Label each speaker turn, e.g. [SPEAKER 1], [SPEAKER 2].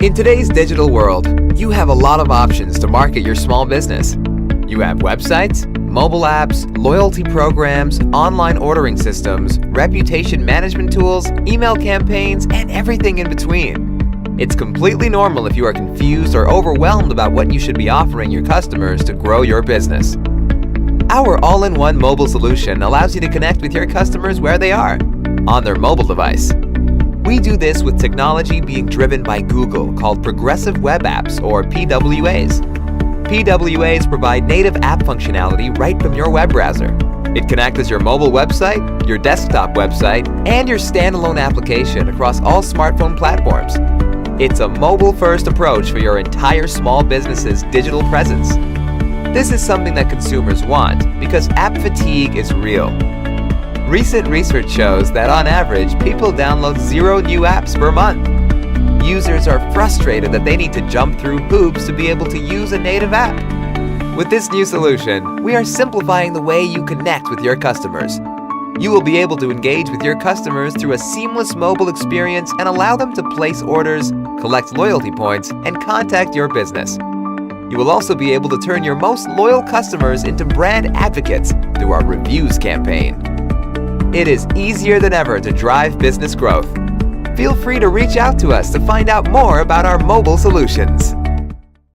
[SPEAKER 1] In today's digital world, you have a lot of options to market your small business. You have websites, mobile apps, loyalty programs, online ordering systems, reputation management tools, email campaigns, and everything in between. It's completely normal if you are confused or overwhelmed about what you should be offering your customers to grow your business. Our all-in-one mobile solution allows you to connect with your customers where they are, on their mobile device. We do this with technology being driven by Google called Progressive Web Apps, or PWAs. PWAs provide native app functionality right from your web browser. It connects as your mobile website, your desktop website, and your standalone application across all smartphone platforms. It's a mobile-first approach for your entire small business's digital presence. This is something that consumers want because app fatigue is real. Recent research shows that on average, people download 0 new apps per month. Users are frustrated that they need to jump through hoops to be able to use a native app. With this new solution, we are simplifying the way you connect with your customers. You will be able to engage with your customers through a seamless mobile experience and allow them to place orders, collect loyalty points, and contact your business. You will also be able to turn your most loyal customers into brand advocates through our reviews campaign. It is easier than ever to drive business growth. Feel free to reach out to us to find out more about our mobile solutions.